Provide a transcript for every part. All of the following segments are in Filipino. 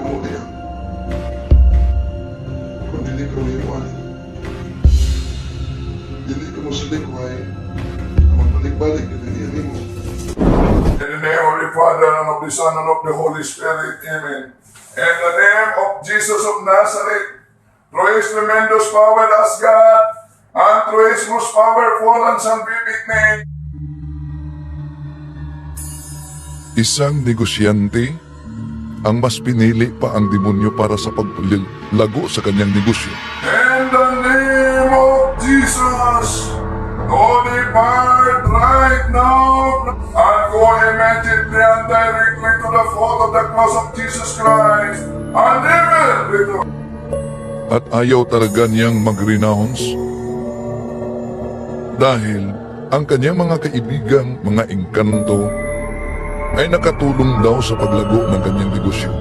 kamo diya. Kung dili ka uliwan, dili ka mo sulikway, ang balik-balik ka na mo. In the name of the Father, and of the Son, and of the Holy Spirit, Amen. In the name of Jesus of Nazareth, through His tremendous power as God, and through His most powerful and salvific name. Isang negosyante, ang mas pinili pa ang demonyo para sa paglago sa kanyang negosyo. In the name of Jesus, go depart right now and go immediately and directly to the foot of the cross of Jesus Christ and never return. At ayaw talaga niyang mag-renounce dahil ang kanyang mga kaibigang, mga engkanto ay nakatulong daw sa paglago ng kanyang negosyo.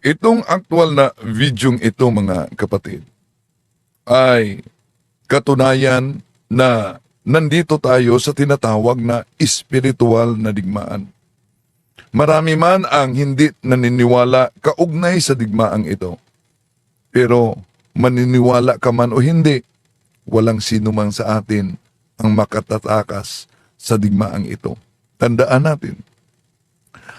Itong aktual na videong ito, mga kapatid, ay katunayan na nandito tayo sa tinatawag na espiritual na digmaan. Marami man ang hindi naniniwala kaugnay sa digmaang ito. Pero maniniwala ka man o hindi, walang sino man sa atin ang makatatakas sa digmaang ito. Tandaan natin,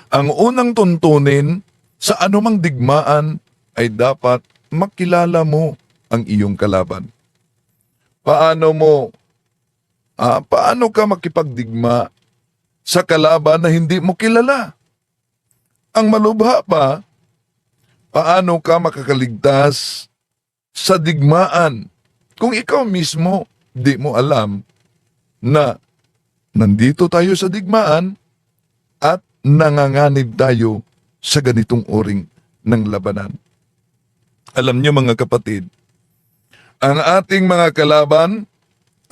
ang unang tuntunin sa anumang digmaan ay dapat makilala mo ang iyong kalaban. Paano ka makipagdigma sa kalaban na hindi mo kilala? Ang malubha pa, paano ka makakaligtas sa digmaan kung ikaw mismo di mo alam na nandito tayo sa digmaan at nanganganib tayo sa ganitong uring ng labanan. Alam niyo, mga kapatid, ang ating mga kalaban,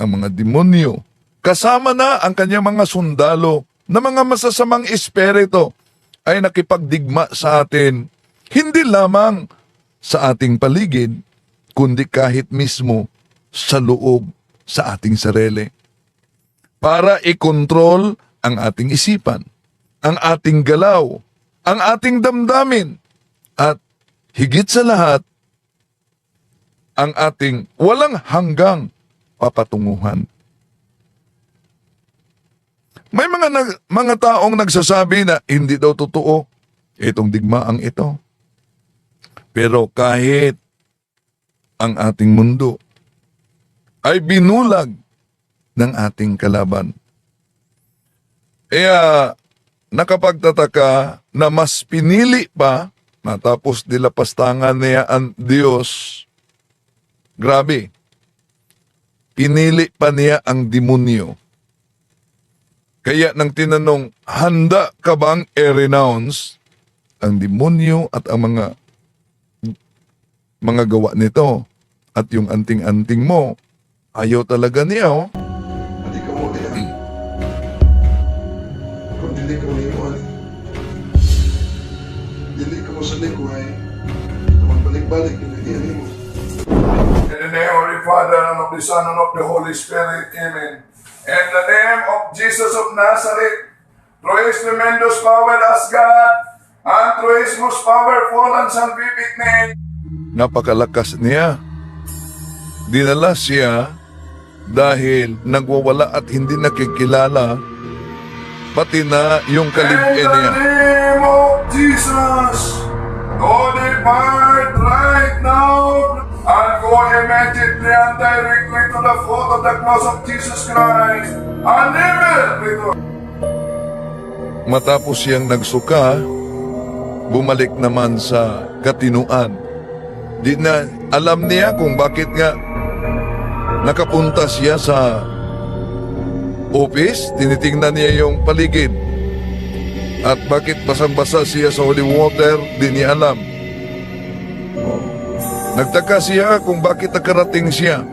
ang mga demonyo, kasama na ang kanyang mga sundalo na mga masasamang espiritu ay nakipagdigma sa atin, hindi lamang sa ating paligid, kundi kahit mismo sa loob sa ating sarili. Para ikontrol ang ating isipan, ang ating galaw, ang ating damdamin, at higit sa lahat, ang ating walang hanggang papatunguhan. May mga taong nagsasabi na hindi daw totoo itong digmaang ito. Pero kahit ang ating mundo ay binulag ng ating kalaban, nakapagtataka na mas pinili pa matapos dilapastangan niya ang Diyos. Grabe, pinili pa niya ang demonyo. Kaya nang tinanong, handa ka bang i-renounce ang demonyo at ang mga gawa nito at yung anting-anting mo? Ayaw talaga niya, oh. Hindi ka mo diyan. Kung dili ka uliwan, dili ka mo sa likway, naman balik-balik yung nangyari mo. In the name of the Father, and of the Son, and of the Holy Spirit, Amen. In the name of Jesus of Nazareth, through His tremendous power as God, and through His most powerful and salvific name. Napakalakas niya. Dinala siya dahil nagwawala at hindi nakikilala, pati na yung kalibin niya. In the name of Jesus, go depart right now and go immediately and directly to the foot of the cross of Jesus Christ and never return. Matapos siyang nagsuka, bumalik naman sa katinuan. Di na alam niya kung bakit nga nakapunta siya sa office, tinitingnan niya yung paligid. At bakit basang-basa siya sa holy water, di niya alam. Nagtaka siya kung bakit nakarating siya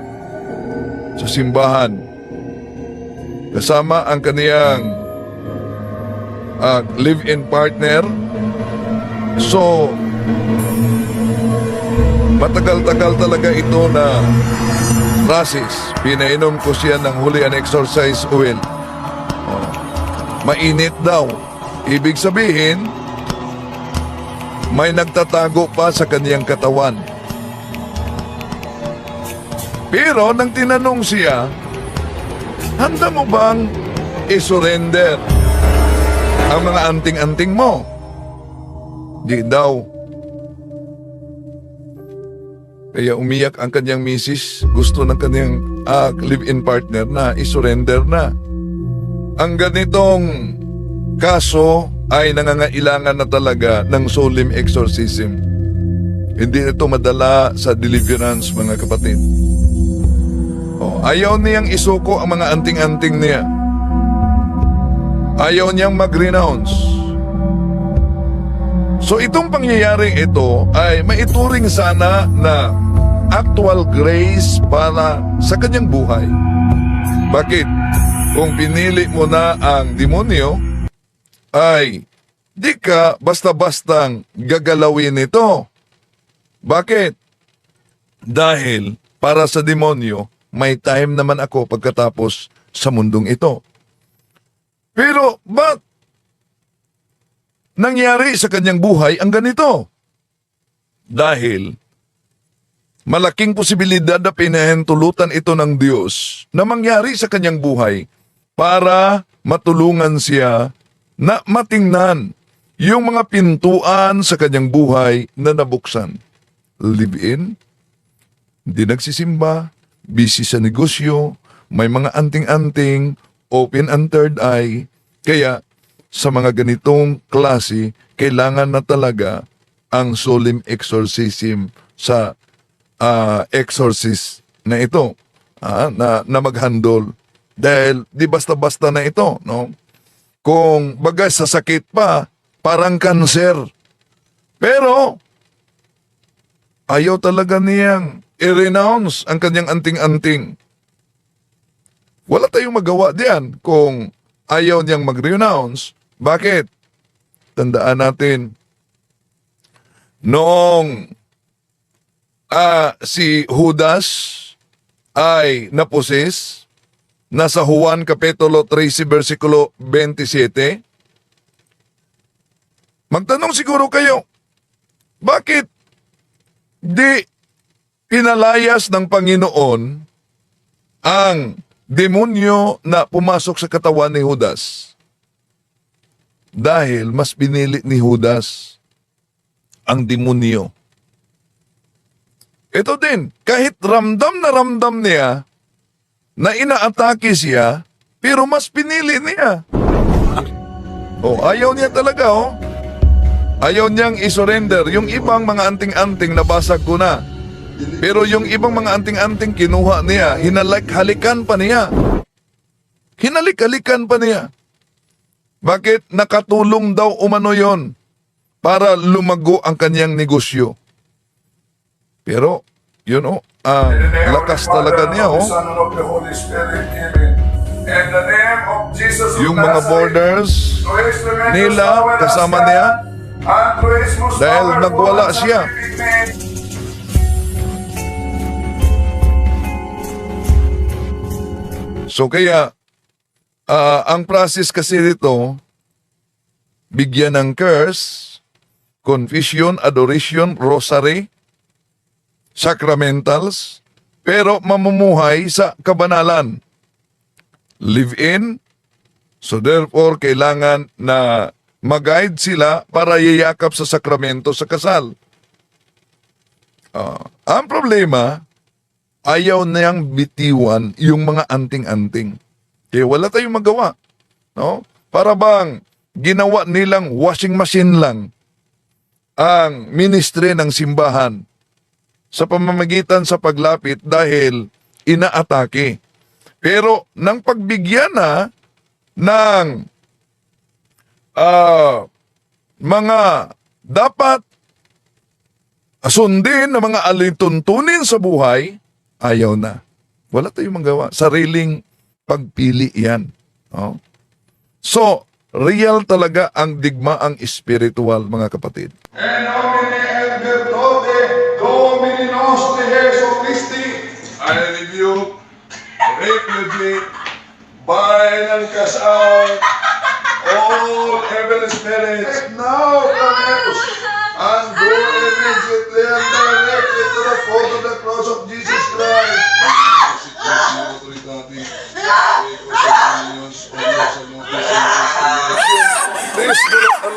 sa simbahan. Kasama ang kaniyang live-in partner. So, matagal-tagal talaga ito na process. Pinainom ko siya ng holy and exorcise oil. mainit daw. Ibig sabihin, may nagtatago pa sa kaniyang katawan. Pero nang tinanong siya, handa mo bang isurrender ang mga anting-anting mo? Di daw. Kaya umiyak ang kanyang misis. Gusto ng kanyang live-in partner na isurrender na. Ang ganitong kaso ay nangangailangan na talaga ng solemn exorcism. Hindi ito madala sa deliverance, mga kapatid. Ayaw niyang isuko ang mga anting-anting niya. Ayaw niyang mag-renounce. So itong pangyayaring ito ay maituring sana na actual grace para sa kanyang buhay. Bakit? Kung pinili mo na ang demonyo, ay di ka basta-bastang gagalawin ito. Bakit? Dahil para sa demonyo, may time naman ako pagkatapos sa mundong ito. Pero ba't nangyari sa kanyang buhay ang ganito? Dahil malaking posibilidad na pinahintulutan ito ng Diyos na mangyari sa kanyang buhay para matulungan siya na matingnan yung mga pintuan sa kanyang buhay na nabuksan. Live-in, hindi nagsisimba, busy sa negosyo, may mga anting-anting, open and third eye. Kaya sa mga ganitong klase, kailangan na talaga ang solemn exorcism sa exorcist na ito na mag-handle. Dahil di basta-basta na ito, no? Kung bagay sa sakit pa, parang kanser. Pero ayaw talaga niyang i-renounce ang kanyang anting-anting. Wala tayong magawa diyan kung ayaw niyang mag-renounce. Bakit? Tandaan natin, noong si Judas ay naposes, nasa Juan Kapitulo 13, versikulo 27, magtanong siguro kayo, bakit di pinalayas ng Panginoon ang demonyo na pumasok sa katawan ni Judas? Dahil mas pinili ni Judas ang demonyo. Ito din, kahit ramdam niya na inaatake siya, pero mas pinili niya. Ayaw niya talaga, Ayaw niyang isurrender. Yung ibang mga anting-anting nabasag ko na. Pero yung ibang mga anting-anting kinuha niya, hinalik-halikan pa niya. Hinalik-halikan pa niya. Bakit? Nakatulong daw umano yon para lumago ang kanyang negosyo. Pero, lakas talaga niya, Yung mga borders nila kasama niya, dahil nagwala siya. So kaya, ang process kasi dito, bigyan ng curse, confession, adoration, rosary, sacramentals, pero mamumuhay sa kabanalan. Live-in, so therefore kailangan na mag-guide sila para yayakap sa sakramento sa kasal. Ang problema, ayaw niyang bitiwan yung mga anting-anting. Kaya wala tayong magawa. No? Para bang ginawa nilang washing machine lang ang ministry ng simbahan sa pamamagitan sa paglapit dahil inaatake. Pero nang pagbigyan na ng mga dapat sundin na mga alituntunin sa buhay, ayaw na. Wala tayong magawa. Sariling pagpili yan. So, real talaga ang digmaang espiritual, mga kapatid. En nomine et virtute Domini nostri Jesu Christi, I rebuke repeatedly by ng kasal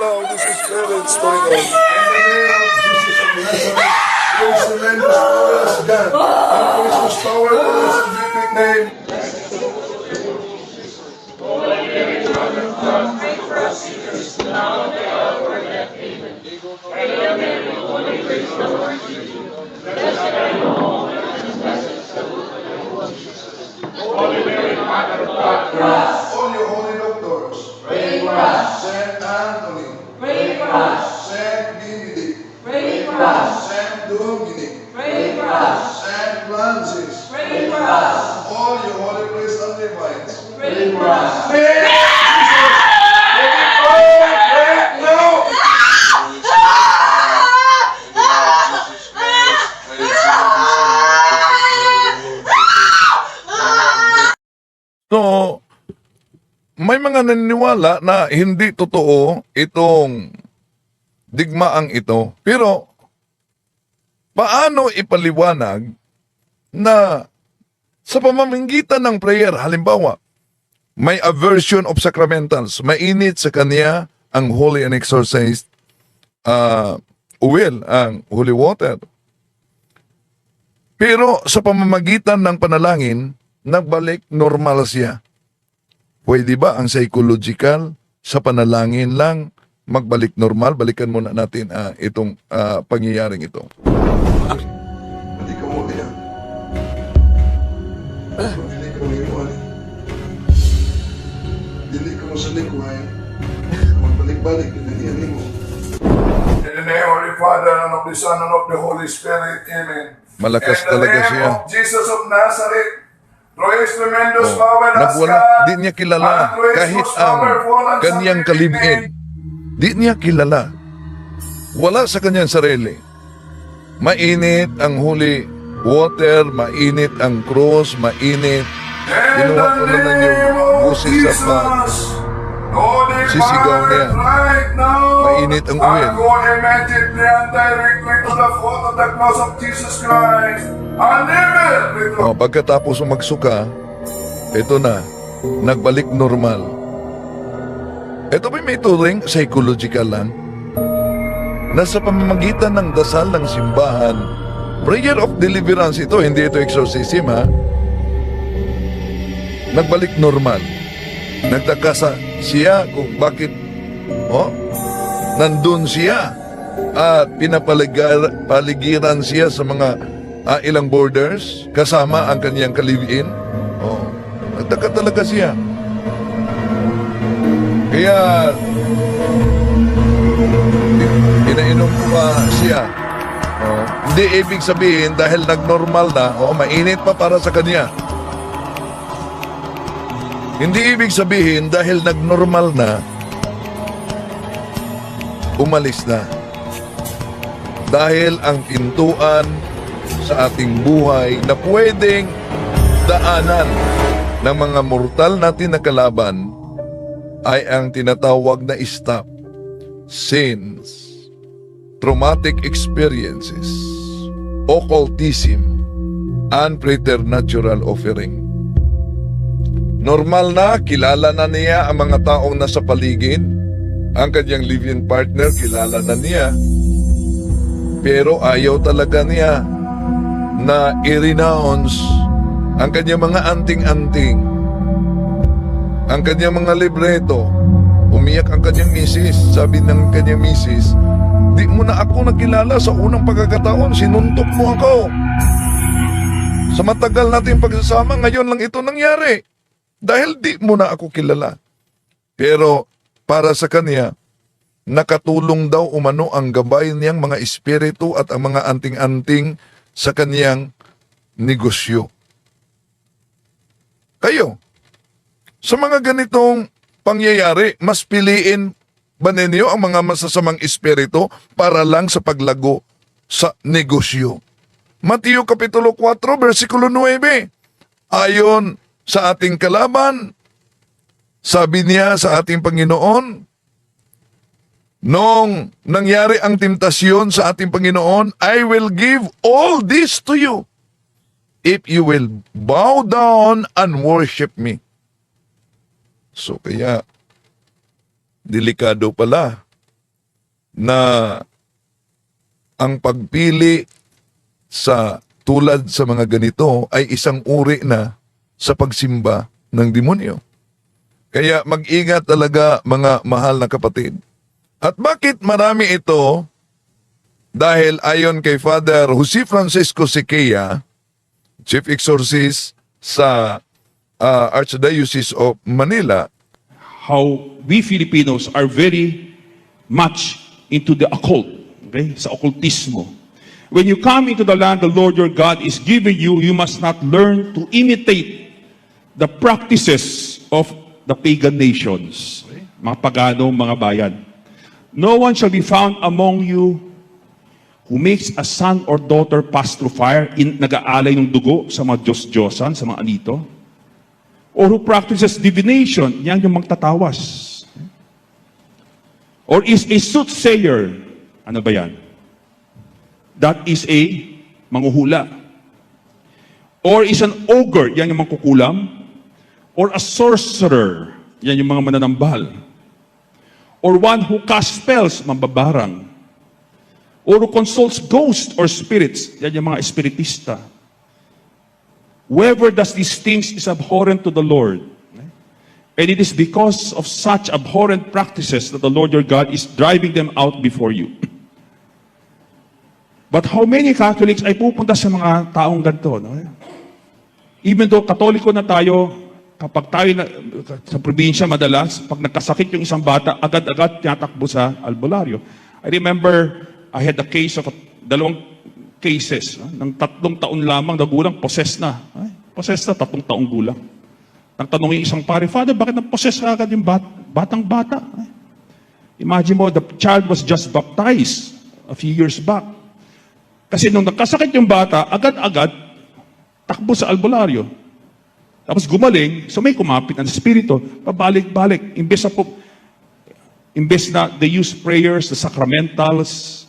allow these spirits to reign. Praise tremendous glorious God. And praise His powerful and infinite name. All you holy doctors, pray for us. Saint Anthony, pray for us. Saint Benedict, pray for us. Saint Dominic, pray for us. Saint Francis, pray for us. All you holy priests and Levites, pray for us. Name of Jesus, let it go right now. So, may mga naniniwala na hindi totoo itong digmaang ito. Pero, paano ipaliwanag na sa pamamagitan ng prayer, halimbawa, may aversion of sacramentals, mainit sa kanya ang holy and exorcised oil, ang holy water. Pero sa pamamagitan ng panalangin, nagbalik normal siya. Pwede ba ang psychological sa panalangin lang magbalik normal? Balikan muna natin itong pangyayaring ito. Hindi ka mo yan. Hindi ka mo iwan. Hindi ka mo sa likuhan. Magbalik-balik yung nangyari mo. In the name of the Father, and of the Son, and of the Holy Spirit. Amen. Malakas In the talaga name siya. of Jesus of Nazareth, through His tremendous Oh, power as nagwala, God, di niya kilala and through His kahit most ang powerful and kanyang scientific kalibin. name, Di niya kilala. Wala sa kanyang sarili. Mainit ang holy water, mainit ang cross, mainit. in Ginawa ko the na lang yung name of busis sa Jesus, Lord, sisigaw niya. right now, Mainit ang uwin. and go immediately and directly to the foot of the cross of Jesus Christ, and never return. Oh, pagkatapos magsuka, ito na, nagbalik normal. Ito ba may turing psychological lang? Nasa pamamagitan ng dasal ng simbahan, prayer of deliverance ito, hindi ito exorcism ha. Nagbalik normal. Nagtaka siya kung bakit nandun siya at pinapaligiran siya sa mga ilang borders kasama ang kanyang kalibin. Nagtaka talaga siya. Kaya pinainom ko siya. Hindi ibig sabihin dahil nagnormal na, mainit pa para sa kanya. Hindi ibig sabihin dahil nagnormal na, umalis na. Dahil ang pintuan sa ating buhay na pwedeng daanan ng mga mortal natin na kalaban ay ang tinatawag na stop, sins, traumatic experiences, occultism, and preternatural offering. Normal na, kilala na niya ang mga taong nasa paligid. Ang kanyang live-in partner, kilala na niya. Pero ayaw talaga niya na i-renounce ang kanyang mga anting-anting, ang kanyang mga libreto. Umiyak ang kanyang misis. Sabi ng kanyang misis, "Di mo na ako nakilala sa unang pagkakataon, sinuntok mo ako. Sa matagal nating pagsasama, ngayon lang ito nangyari. Dahil di mo na ako kilala." Pero para sa kanya, nakatulong daw umano ang gabay niyang mga espiritu at ang mga anting-anting sa kanyang negosyo. Kayo, sa mga ganitong pangyayari, mas piliin ba ninyo ang mga masasamang espiritu para lang sa paglago sa negosyo? Mateo Kapitulo 4, versikulo 9. Ayon sa ating kalaban, sabi niya sa ating Panginoon, nung nangyari ang temptasyon sa ating Panginoon, "I will give all this to you if you will bow down and worship me." So kaya, delikado pala na ang pagpili sa tulad sa mga ganito ay isang uri na sa pagsimba ng demonyo. Kaya mag-ingat talaga mga mahal na kapatid. At bakit marami ito? Dahil ayon kay Father Jose Francisco Sequeira, Chief Exorcist sa Archdiocese of Manila, how we Filipinos are very much into the occult, okay? Sa occultismo. When you come into the land the Lord your God is giving you, you must not learn to imitate the practices of the pagan nations, okay? Mga paganong mga bayan. No one shall be found among you who makes a son or daughter pass through fire, nag-aalay ng dugo sa mga Diyos-Diyosan, sa mga anito, or who practices divination, yan yung magtatawas. Or is a soothsayer, ano ba yan? That is a manghuhula. Or is an ogre, yan yung mangkukulam. Or a sorcerer, yan yung mga mananambal. Or one who casts spells, mambabarang. Or who consults ghosts or spirits, yan yung mga espiritista. Whoever does these things is abhorrent to the Lord. And it is because of such abhorrent practices that the Lord your God is driving them out before you. But how many Catholics ay pupunta sa mga taong ganito? No? Even though Katoliko na tayo, kapag tayo sa probinsya madalas, pag nagkasakit yung isang bata, agad-agad tinatakbo sa albularyo. I remember I had a case of dalawang cases, ng 3 taon lamang na gulang, possessed na. Possessed na, 3 taong gulang. Nagtanong yung isang pare, Father, bakit na-possess ka agad yung batang-bata? Imagine mo, the child was just baptized a few years back. Kasi nung nagkasakit yung bata, agad-agad, takbo sa albularyo. Tapos gumaling, so may kumapit ang spirito, pabalik-balik. Imbes na they use prayers, the sacramentals,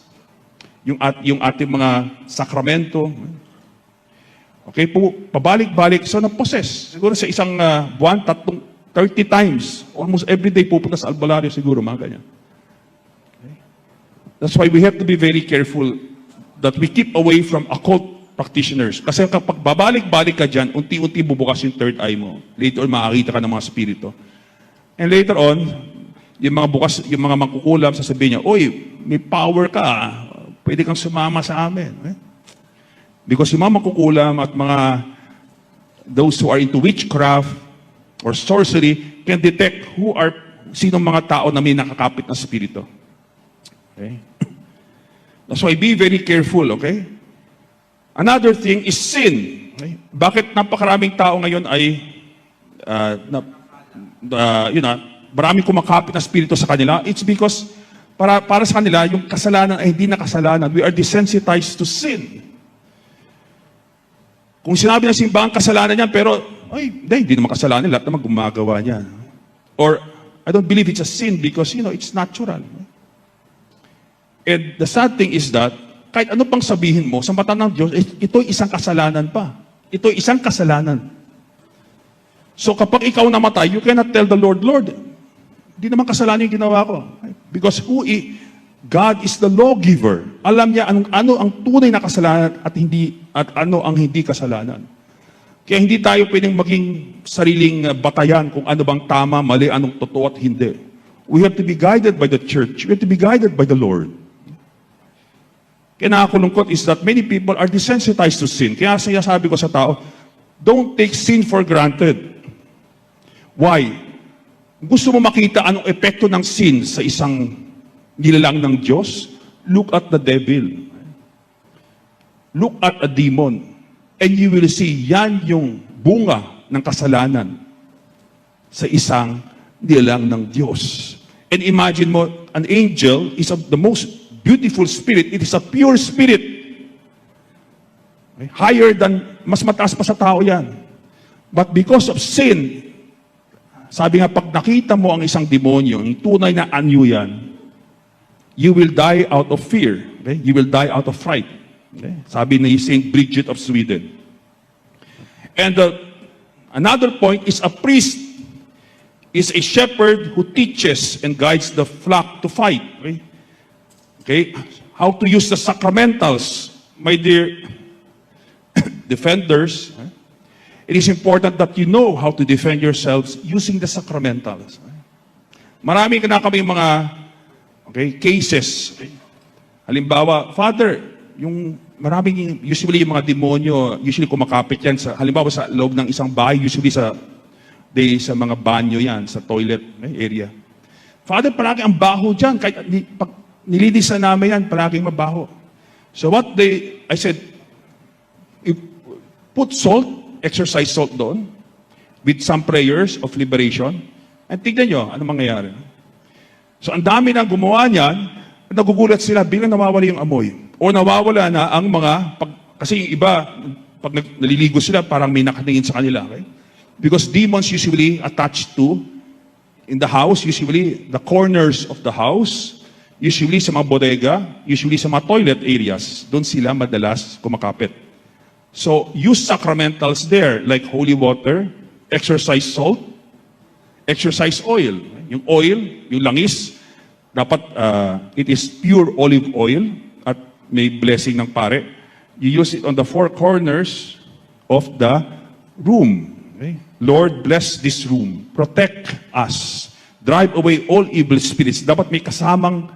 yung ating mga sakramento. Okay po, pabalik-balik. So, na-possess. Siguro sa isang buwan, 30 times. Almost every day pupunta sa albularyo siguro, mga ganyan. Okay? That's why we have to be very careful that we keep away from occult practitioners. Kasi kapag babalik-balik ka dyan, unti-unti bubukas yung third eye mo. Later on, makakita ka ng mga spirito. And later on, yung mga mangkukulam, sasabihin niya, Oy, may power ka, pwede kang sumama sa amin. Eh? Because yung mga mangkukulam at those who are into witchcraft or sorcery can detect sinong mga tao na may nakakapit na spirito. Okay? That's why be very careful, okay? Another thing is sin. Okay? Bakit napakaraming tao ngayon ay maraming kumakapit na spirito sa kanila? It's because para sa kanila, yung kasalanan ay hindi na kasalanan. We are desensitized to sin. Kung sinabi ng simbahan, kasalanan yan, pero, hindi naman kasalanan, lahat naman gumagawa niyan. Or, I don't believe it's a sin because, it's natural. And the sad thing is that, kahit ano pang sabihin mo, sa mata ng Diyos, ito'y isang kasalanan pa. Ito'y isang kasalanan. So kapag ikaw namatay, you cannot tell the Lord, Lord, hindi naman kasalanan yung ginawa ko. Because God is the lawgiver. Alam niya ano ang tunay na kasalanan at ano ang hindi kasalanan. Kaya hindi tayo pwedeng maging sariling batayan kung ano bang tama, mali, anong totoo at hindi. We have to be guided by the church. We have to be guided by the Lord. Kaya nakakulungkot is that many people are desensitized to sin. Kaya sinasabi ko sa tao, don't take sin for granted. Why? Gusto mo makita anong epekto ng sin sa isang nilalang ng Diyos? Look at the devil. Look at a demon. And you will see, yan yung bunga ng kasalanan sa isang nilalang ng Diyos. And imagine mo, an angel is the most beautiful spirit. It is a pure spirit. Okay? Higher than, mas mataas pa sa tao yan. But because of sin, sabi nga, pag nakita mo ang isang demonyo, yung tunay na anyo yan, you will die out of fear. Okay? You will die out of fright. Okay? Sabi ni Saint Bridget of Sweden. And another point is a priest is a shepherd who teaches and guides the flock to fight. Okay? Okay? How to use the sacramentals. My dear defenders, it is important that you know how to defend yourselves using the sacramentals. Marami na kami mga cases. Halimbawa, Father, usually yung mga demonyo, usually kumakapit yan halimbawa sa loob ng isang bahay, usually sa mga banyo yan, sa toilet area. Father, palagi ang baho dyan. Kahit pag nilinisan namin yan, palagi mabaho. So I said, put salt, exercise salt doon, with some prayers of liberation, and tignan nyo, ano mangyayari. So ang dami nang gumawa niyan, nagugulat sila, bilang nawawala yung amoy. O nawawala na ang kasi yung iba, pag naliligo sila, parang may nakatingin sa kanila. Okay? Because demons usually attached to, in the house, usually the corners of the house, usually sa mga bodega, usually sa mga toilet areas, doon sila madalas kumakapit. So, use sacramentals there, like holy water, exercise salt, exercise oil. Yung oil, yung langis, dapat it is pure olive oil at may blessing ng pare. You use it on the four corners of the room. Okay? Lord, bless this room. Protect us. Drive away all evil spirits. Dapat may kasamang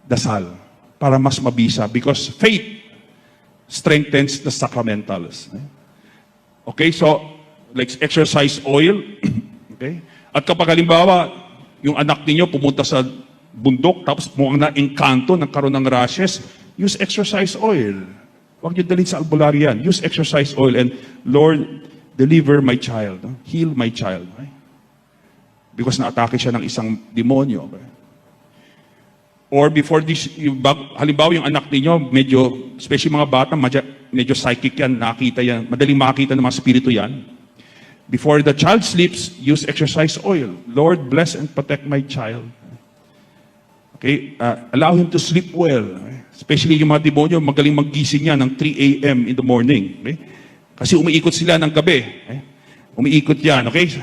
dasal para mas mabisa because faith strengthens the sacramentals. Okay, so like exercise oil. Okay? At kapag halimbawa, yung anak niyo pumunta sa bundok tapos mukhang na-engkanto, nagkaroon ng rashes, use exercise oil. Huwag niyo dalhin sa albularyo yan. Use exercise oil and Lord, deliver my child. Heal my child. Okay? Because na-atake siya ng isang demonyo. Okay? Or before this, halimbawa yung anak niyo, medyo, especially mga bata, medyo psychic yan, nakita yan, madaling makakita ng mga spirito yan. Before the child sleeps, use exercise oil. Lord, bless and protect my child. Okay? Allow him to sleep well. Okay? Especially yung mga demonyo, magaling maggising yan ng 3 a.m. in the morning. Okay? Kasi umiikot sila ng gabi. Okay? Umiikot yan. Okay?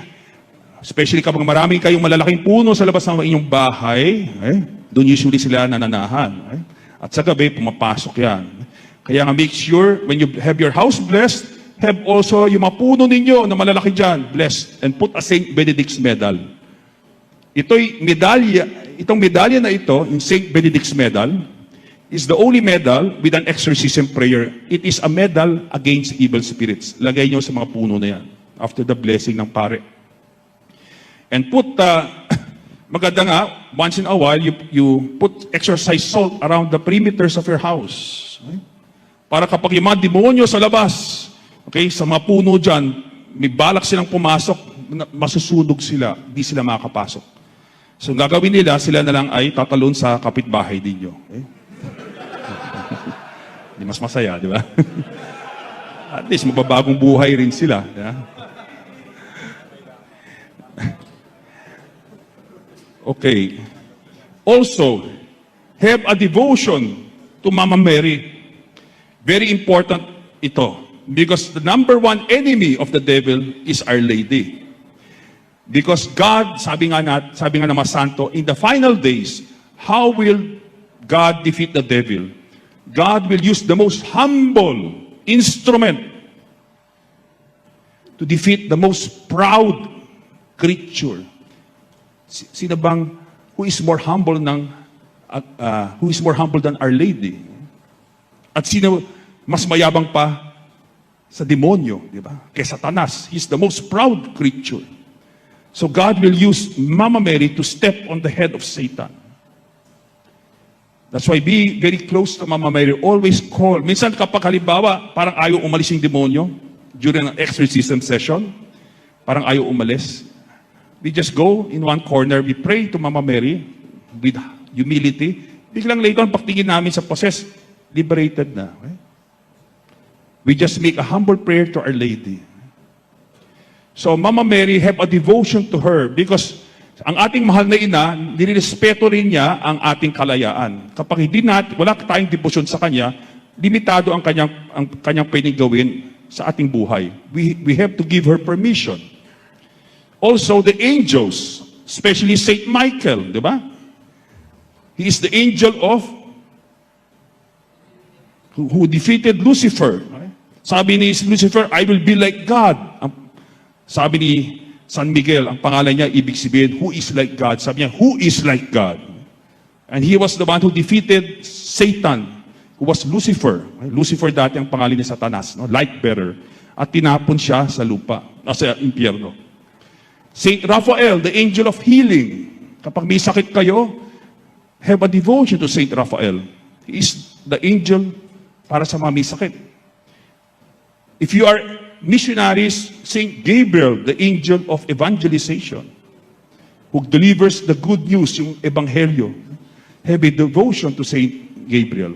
Especially kapag maraming kayong malalaking puno sa labas ng inyong bahay, okay? Doon usually sila nananahan. Okay? At sa gabi, pumapasok yan. Kaya nga make sure, when you have your house blessed, have also yung mga puno ninyo na malalaki dyan, blessed, and put a St. Benedict's medal. Itong medalya na ito, yung St. Benedict's medal, is the only medal with an exorcism prayer. It is a medal against evil spirits. Lagay nyo sa mga puno na yan, after the blessing ng pare. And put, maganda nga, once in a while, you put exercise salt around the perimeters of your house. Okay? Para kapag yung mga demonyo sa labas, okay, sa mga puno dyan, may balak silang pumasok, masusunog sila, di sila makakapasok. So gagawin nila, sila na lang ay tatalon sa kapitbahay ninyo. Okay? Di mas masaya, di ba? At least magbabagong buhay rin sila. Yeah? Okay. Also, have a devotion to Mama Mary. Very important ito. Because the number one enemy of the devil is Our Lady. Because God, sabi nga ng mga santo, in the final days, how will God defeat the devil? God will use the most humble instrument to defeat the most proud creature. Sino bang who is more humble than Our Lady? At sino mas mayabang pa sa demonyo, di ba? Kay Satanas, he's the most proud creature. So God will use Mama Mary to step on the head of Satan. That's why be very close to Mama Mary. Always call. Minsan kapag halimbawa, parang ayaw umalis yung demonyo during an exorcism session, parang ayaw umalis. We just go in one corner, we pray to Mama Mary with humility. Biglang later on, pagtingin namin sa possess, liberated na. Okay? We just make a humble prayer to Our Lady. So Mama Mary, have a devotion to her because ang ating mahal na ina, nirespeto rin niya ang ating kalayaan. Kapag wala tayong devotion sa kanya, limitado ang kanyang pwedeng gawin sa ating buhay. We have to give her permission. Also, the angels, especially Saint Michael, di ba? He is the angel of who defeated Lucifer. Okay? Sabi ni Lucifer, I will be like God. Sabi ni San Miguel, ang pangalan niya, ibig sabihin, who is like God? Sabi niya, who is like God? And he was the one who defeated Satan, who was Lucifer. Lucifer dati ang pangalan ni Satanas, no? Light bearer. At tinapon siya sa lupa, sa impyerno. Saint Raphael, the angel of healing. Kapag may sakit kayo, have a devotion to Saint Raphael. He is the angel para sa mga may sakit. If you are missionaries, Saint Gabriel, the angel of evangelization, who delivers the good news, yung ebanghelyo, have a devotion to Saint Gabriel.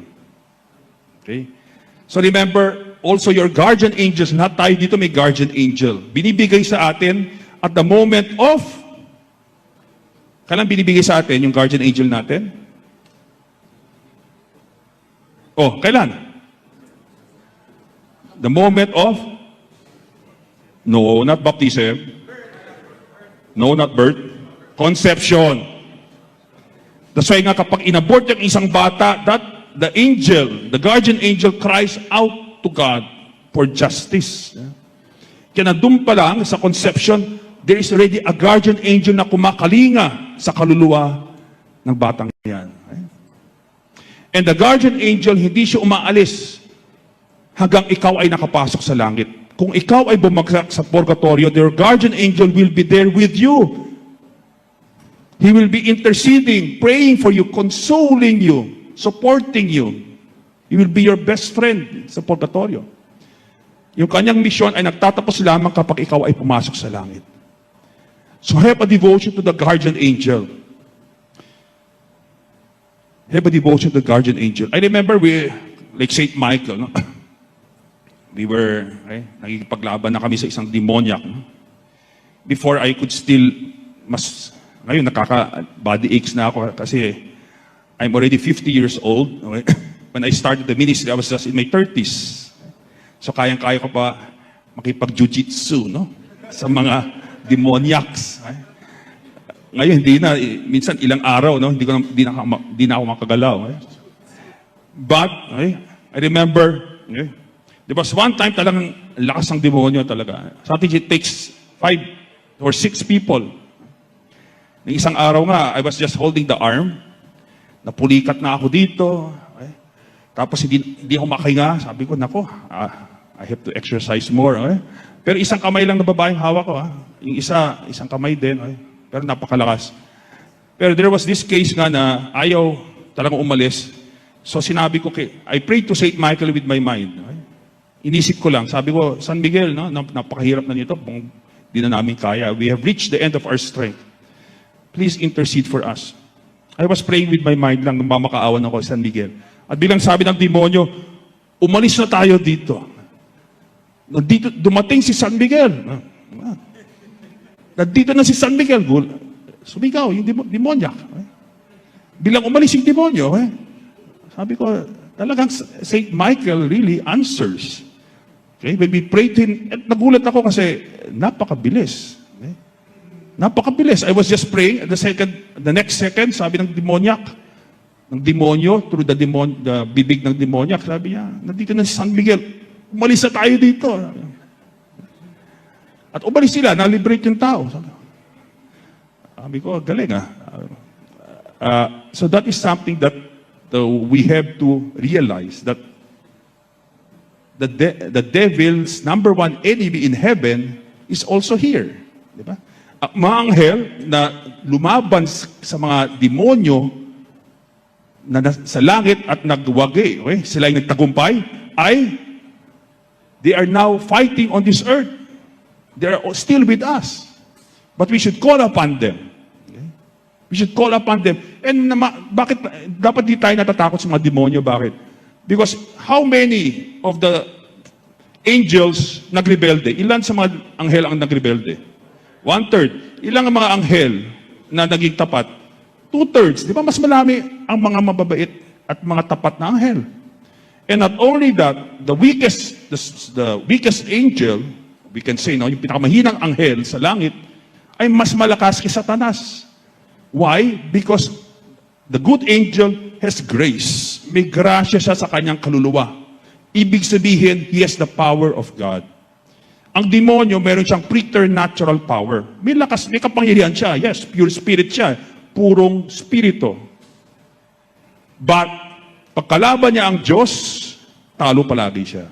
Okay? So remember, also your guardian angels, lahat tayo dito may guardian angel. Binibigay sa atin at the moment of, kailan binibigay sa atin yung guardian angel natin? Oh, kailan? The moment of? No, not baptism. No, not birth. Conception. That's why nga kapag inabort yung isang bata, that the angel, the guardian angel cries out to God for justice. Kaya na doon pa lang sa conception, there is already a guardian angel na kumakalinga sa kaluluwa ng batang yan. And the guardian angel, hindi siya umaalis hanggang ikaw ay nakapasok sa langit. Kung ikaw ay bumagsak sa purgatorio, your guardian angel will be there with you. He will be interceding, praying for you, consoling you, supporting you. He will be your best friend sa purgatorio. Yung kanyang misyon ay nagtatapos lamang kapag ikaw ay pumasok sa langit. So have a devotion to the guardian angel. Have a devotion to the guardian angel. I remember like St. Michael, no? We were, nagkikipaglaban na kami sa isang demoniac. No? Before I could still, ngayon body aches na ako kasi I'm already 50 years old. Okay? When I started the ministry, I was just in my 30s. So kayang-kaya ko pa makipag-jujitsu, no? Sa mga demoniacs. Okay? Ngayon, hindi na. Minsan, ilang araw, no? Hindi na ako makagalaw. Okay? But, I remember, there was one time talagang lakas ng demonyo talaga. Sometimes it takes 5 or 6 people. Ng isang araw nga, I was just holding the arm. Napulikat na ako dito. Okay? Tapos hindi ako makahinga. Sabi ko, nako, I have to exercise more. Okay? Pero isang kamay lang na babaeng hawak ko. Yung isang kamay din. Okay? Pero napakalakas. Pero there was this case nga na ayaw talagang umalis. So sinabi ko, I prayed to St. Michael with my mind. Okay? Inisip ko lang. Sabi ko, San Miguel, no? Napakahirap na nito. Hindi na namin kaya. We have reached the end of our strength. Please intercede for us. I was praying with my mind lang nung mamakaawan ako sa San Miguel. At bilang sabi ng demonyo, umalis na tayo dito. Nandito, dumating si San Miguel. Nandito na si San Miguel. Sumigaw, yung demonyak. Bilang umalis yung demonyo, sabi ko, talagang St. Michael really answers. Okay? When we pray to him, at nagulat ako kasi napakabilis. Okay? Napakabilis. I was just praying, the next second, sabi ng demonyo, through the bibig ng demonyak, sabi niya, nandito na si San Miguel, umalis na tayo dito. At umalis sila, na-liberate yung tao. Sabi ko, galing so that is something that we have to realize that the devil's number one enemy in heaven is also here. Di ba? Ang mga anghel na lumaban sa mga demonyo na sa langit at nagwagi, okay? Sila yung nagtagumpay, they are now fighting on this earth. They are still with us. But we should call upon them. Okay? We should call upon them. And bakit dapat di tayo natatakot sa mga demonyo? Bakit? Because how many of the angels nagrebelde? Ilan sa mga anghel ang nagrebelde? 1/3. Ilang ang mga anghel na naging tapat? 2/3. Di ba mas marami ang mga mababait at mga tapat na anghel? And not only that, the weakest angel, we can say, no, yung pinakamahinang anghel sa langit, ay mas malakas kay Satanas. Why? Because the good angel has grace. May grasya siya sa kanyang kaluluwa. Ibig sabihin, he has the power of God. Ang demonyo, meron siyang preternatural power. May lakas, may kapangyarihan siya. Yes, pure spirit siya. Purong spirito. But, pagkalaban niya ang Diyos, talo palagi siya.